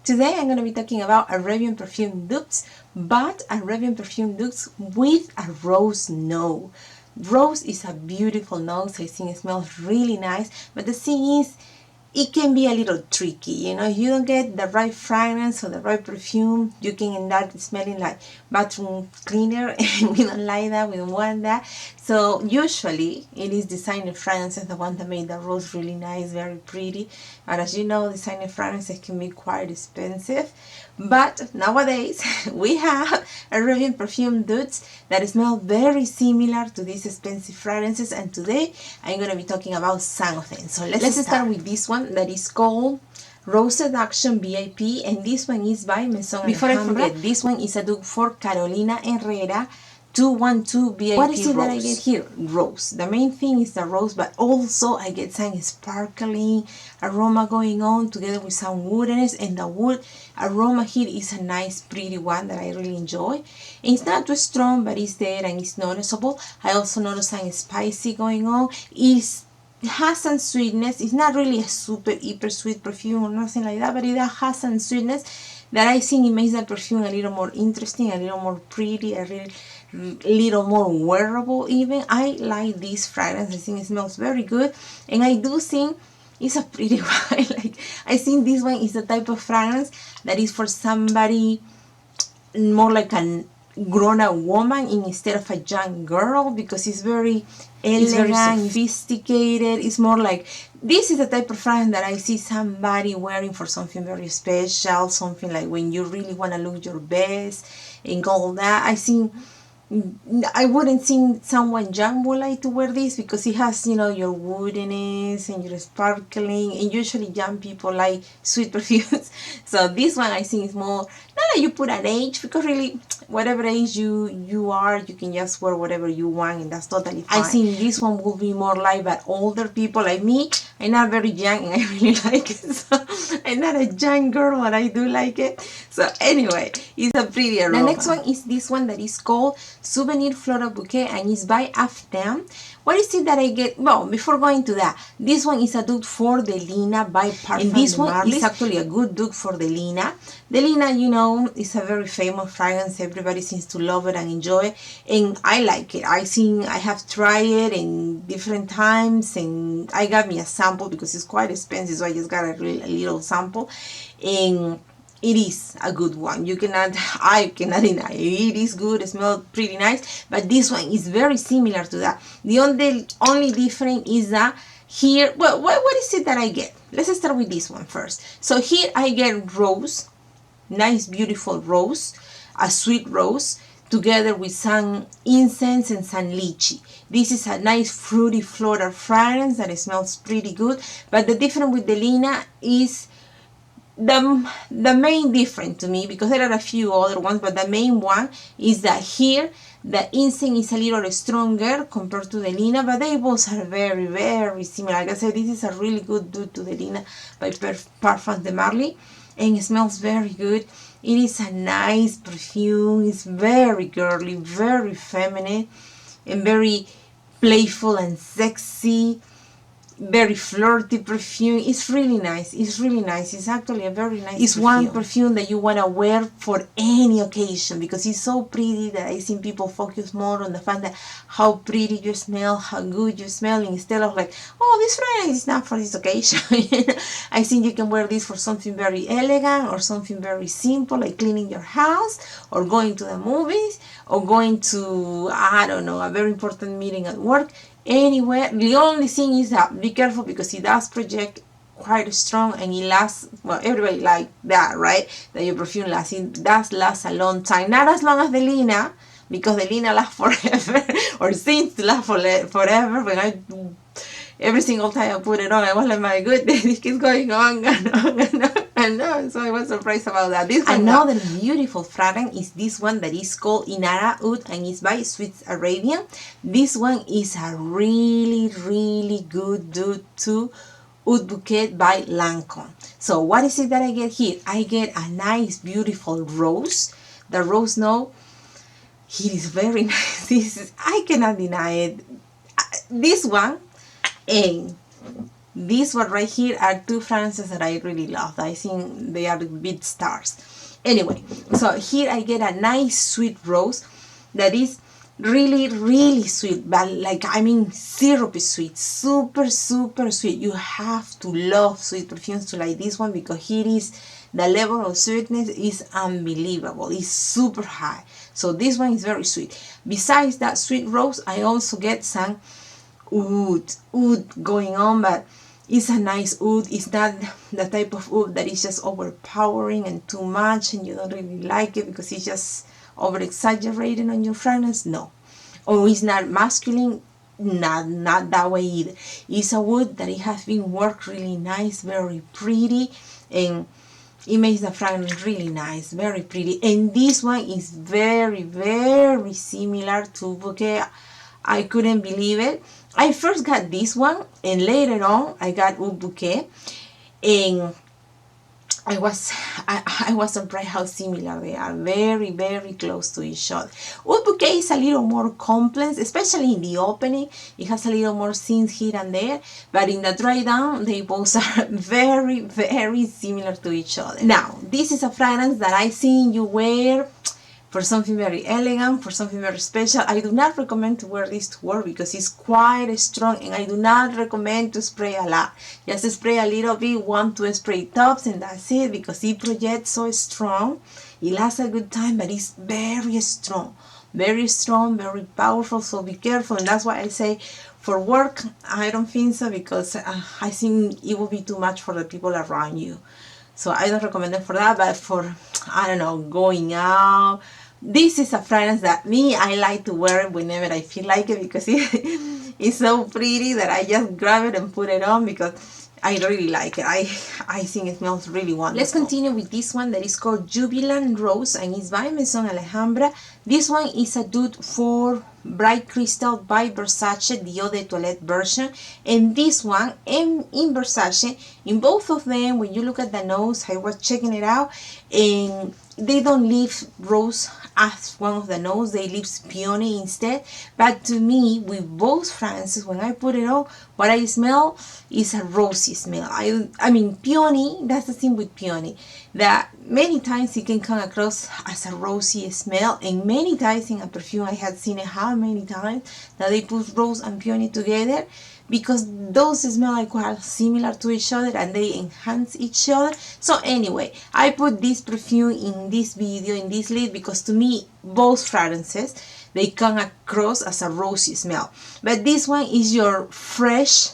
Today I'm going to be talking about Arabian Perfume dupes, but Arabian Perfume dupes with a rose note. Rose is a beautiful note, I think it smells really nice, but the thing is, it can be a little tricky, you know. If you don't get the right fragrance or the right perfume, you can end up smelling like bathroom cleaner, and we don't like that, we don't want that. So usually it is designer fragrances, the one that made the rose really nice, very pretty. But as you know, designer fragrances can be quite expensive. But nowadays we have Arabian Perfume dupes that smell very similar to these expensive fragrances, and today I'm going to be talking about some of them. So let's start with this one that is called Rose Seduction VIP, and this one is by Maison. Before Alhambra. I forget, this one is a dupe for Carolina Herrera 212 VIP. What is it that I get here? Rose. The main thing is the rose, but also I get some sparkling aroma going on together with some woodiness, and the wood aroma here is a nice pretty one that I really enjoy. And it's not too strong, but it's there and it's noticeable. I also notice some spicy going on. It has some sweetness. It's not really a super hyper sweet perfume or nothing like that, but it has some sweetness that I think it makes the perfume a little more interesting, a little more pretty, a little more wearable even. I like this fragrance. I think it smells very good, and I do think it's a pretty one. Like, I think this one is the type of fragrance that is for somebody more like a grown-up woman instead of a young girl, because it's very elegant, very sophisticated. It's more like, this is the type of fragrance that I see somebody wearing for something very special, something like when you really want to look your best and all that. I think I wouldn't think someone young would like to wear this, because it has, you know, your woodiness and your sparkling, and usually young people like sweet perfumes. So this one I think is more, not that you put an age, because really whatever age you are, you can just wear whatever you want, and that's totally fine. I think this one will be more like that older people like me. I'm not very young and I really like it, so I'm not a young girl, but I do like it. So anyway, it's a pretty aroma. The next one is this one that is called Souvenir Floral Bouquet, and it's by Aftem. What is it that I get? Well, before going to that, this one is a dupe for Delina by Parfum. And this one is actually a good dupe for Delina. Delina, you know, is a very famous fragrance. Everybody seems to love it and enjoy it, and I like it. I think I have tried it in different times, and I got me a sample because it's quite expensive, so I just got a little sample, and it is a good one. I cannot deny it. It is good, it smells pretty nice, but this one is very similar to that. The only difference is that here, well, what is it that I get? Let's start with this one first. So here I get rose, nice beautiful rose, a sweet rose, together with some incense and some lychee. This is a nice fruity floral fragrance that smells pretty good, but the difference with Delina is the main difference to me, because there are a few other ones, but the main one is that here the incense is a little stronger compared to Delina, but they both are very, very similar. Like I said, this is a really good dupe to Delina by Parfum de Marly, and it smells very good. It is a nice perfume. It's very girly, very feminine, and very playful and sexy. Very flirty perfume. It's really nice. It's really nice. It's actually a very nice It's perfume. One perfume that you want to wear for any occasion, because it's so pretty that I think people focus more on the fact that how pretty you smell, how good you smell, instead of like, oh, this fragrance is not for this occasion. I think you can wear this for something very elegant or something very simple, like cleaning your house or going to the movies or going to, I don't know, a very important meeting at work. Anywhere. The only thing is that be careful, because it does project quite strong, and it lasts, well, everybody like that, right? That your perfume lasts. It does last a long time. Not as long as Delina, because Delina lasts forever, or seems to last forever. When every single time I put it on, I was like, my goodness, it keeps going on and on and on and on. So I was surprised about that. Another beautiful fragrance is this one that is called Inara Oud, and it's by Swiss Arabian. This one is a really, really good dupe to Oud Bouquet by Lancôme. So what is it that I get here? I get a nice, beautiful rose. The rose note, it is very nice. I cannot deny it. This one, and This one right here are two fragrances that I really love. I think they are big stars. Anyway, so here I get a nice sweet rose that is really, really sweet, but like, I mean, syrupy sweet, super, super sweet. You have to love sweet perfumes to like this one, because here is the level of sweetness is unbelievable. It's super high. So this one is very sweet. Besides that sweet rose, I also get some oud going on, but it's a nice oud. It's not the type of oud that is just overpowering and too much and you don't really like it because it's just over exaggerating on your fragrance. No. Or it's not masculine. Not that way either. It's a wood that it has been worked really nice, very pretty, and it makes the fragrance really nice, very pretty. And this one is very, very similar to Bouquet. I couldn't believe it. I first got this one, and later on I got Oud Bouquet, and I was surprised how similar they are. Very, very close to each other. Oud Bouquet is a little more complex, especially in the opening. It has a little more scenes here and there, but in the dry down, they both are very, very similar to each other. Now, this is a fragrance that I seen you wear for something very elegant, for something very special. I do not recommend to wear this to work because it's quite strong, and I do not recommend to spray a lot. Just spray a little bit, 1 2 spray tops, and that's it, because it projects so strong. It lasts a good time, but it's very strong, very powerful, so be careful. And that's why I say for work, I don't think so, because I think it will be too much for the people around you. So I don't recommend it for that, but for, I don't know, going out, this is a fragrance that I like to wear whenever I feel like it, because it's so pretty that I just grab it and put it on because I really like it. I think it smells really wonderful. Let's continue with this one that is called Jubilant Rose, and it's by Maison Alhambra. This one is a dupe for Bright Crystal by Versace, the Eau de Toilette version. And this one, in Versace, in both of them, when you look at the nose, I was checking it out, and they don't leave rose as one of the nose, they leave peony instead. But to me, with both fragrances, when I put it on, what I smell is a rosy smell. I mean, peony, that's the thing with peony, that many times it can come across as a rosy smell, and many times in a perfume I had seen it how many times that they put rose and peony together, because those smell like quite similar to each other and they enhance each other. So anyway, I put this perfume in this video, in this list, because to me both fragrances, they come across as a rosy smell, but this one is your fresh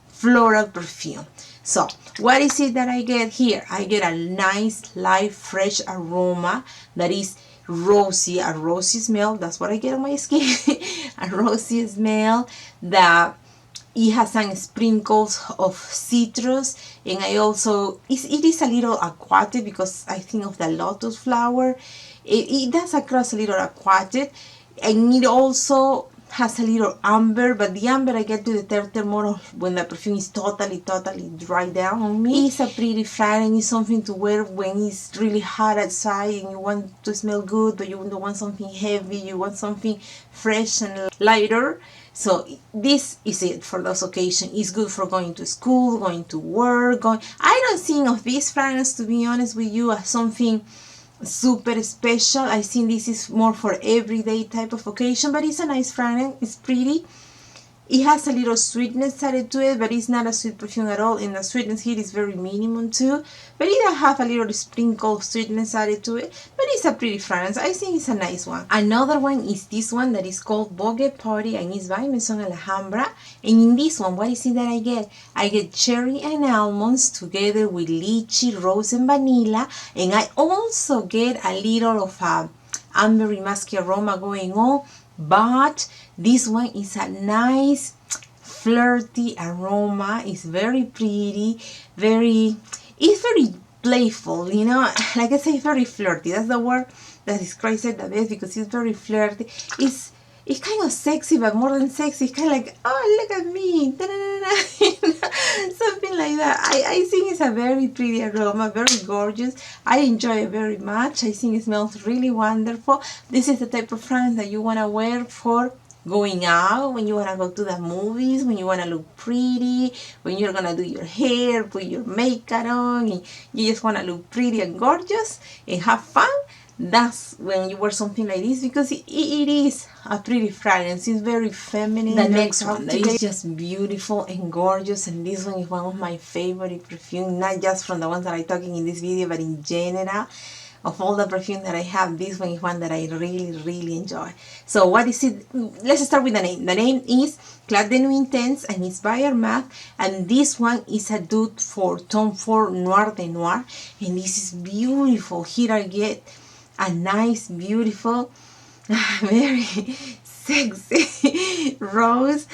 floral perfume. So what is it that I get here? I get a nice light fresh aroma that is rosy, a rosy smell. That's what I get on my skin. A rosy smell that it has some sprinkles of citrus, and I also, it is a little aquatic, because I think of the lotus flower. It does across a little aquatic, and it also has a little amber, but the amber I get to detect more when the perfume is totally dry down on me. It's a pretty fragrance. It's something to wear when it's really hot outside and you want to smell good, but you don't want something heavy, you want something fresh and lighter. So this is it for those occasions. It's good for going to school, going to work. I don't think of this fragrance, to be honest with you, as something super special. I think this is more for everyday type of occasion, but it's a nice fragrance. It's pretty. It has a little sweetness added to it, but it's not a sweet perfume at all, and the sweetness here is very minimum too, but it does have a little sprinkle of sweetness added to it, but it's a pretty fragrance. I think it's a nice one. Another one is this one that is called Vogue Party, and it's by Maison Alhambra. And in this one, what is it that I get? I get cherry and almonds together with lychee, rose and vanilla, and I also get a little of a ambery musky aroma going on. But this one is a nice flirty aroma. It's very pretty, it's very playful, you know, like I say, very flirty. That's the word that describes it the best, because it's very flirty. It's kind of sexy, but more than sexy, it's kind of like, oh, look at me, something like that. I think it's a very pretty aroma, very gorgeous. I enjoy it very much. I think it smells really wonderful. This is the type of fragrance that you want to wear for going out, when you want to go to the movies, when you want to look pretty, when you're going to do your hair, put your makeup on, and you just want to look pretty and gorgeous and have fun. That's when you wear something like this, because it is a pretty fragrance. It's very feminine. The next one that is just beautiful and gorgeous, and this one is one of my favorite perfumes, not just from the ones that I'm talking in this video, but in general. Of all the perfume that I have, this one is one that I really enjoy. So what is it? Let's start with the name. The name is Clad de Nuit Intense, and it's by REHAB, and this one is a dupe for Tom Ford Noir de Noir, and this is beautiful. Here I get a nice, beautiful, very sexy rose.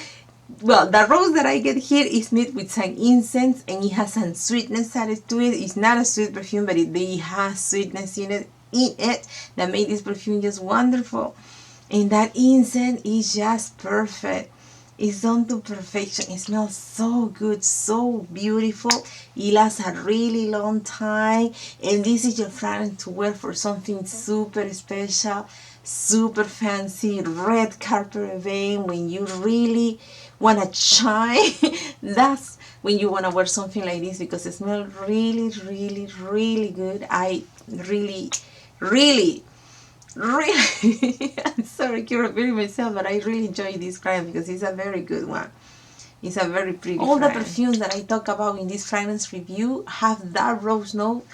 Well, the rose that I get here is made with some incense, and it has some sweetness added to it. It's not a sweet perfume, but it has sweetness in it that made this perfume just wonderful. And that incense is just perfect. It's done to perfection. It smells so good, so beautiful. It lasts a really long time, and this is your fragrance to wear for something super special, super fancy, red carpet event, when you really want to shine. That's when you want to wear something like this, because it smells really good. I really I'm sorry, I keep repeating myself, but I really enjoy this fragrance because it's a very good one. It's a very pretty fragrance. The perfumes that I talk about in this fragrance review have that rose note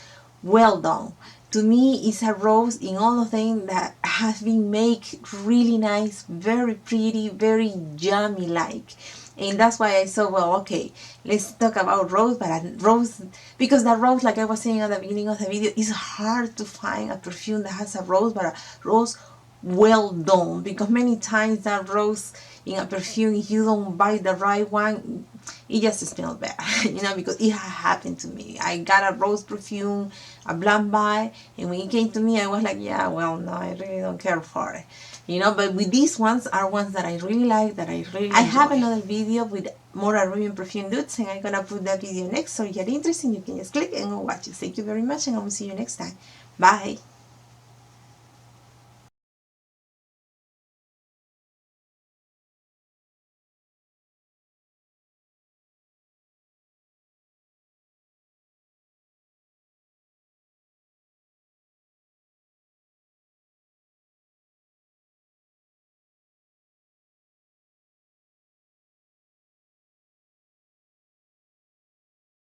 well done. To me, it's a rose in all of them that has been made really nice, very pretty, very yummy like. And that's why I said, well, okay, let's talk about rose, but rose, because the rose, like I was saying at the beginning of the video, is hard to find a perfume that has a rose, but a rose well done, because many times that rose in a perfume, if you don't buy the right one, it just smells bad, you know, because it happened to me. I got a rose perfume, a blind buy, and when it came to me, I was like, yeah, well, no, I really don't care for it, you know. But with these ones are ones that I really like, that I really enjoy. I have another video with more Arabian perfume dupes, and I'm gonna put that video next, so if you're interested, you can just click and go watch it. Thank you very much, and I will see you next time. Bye.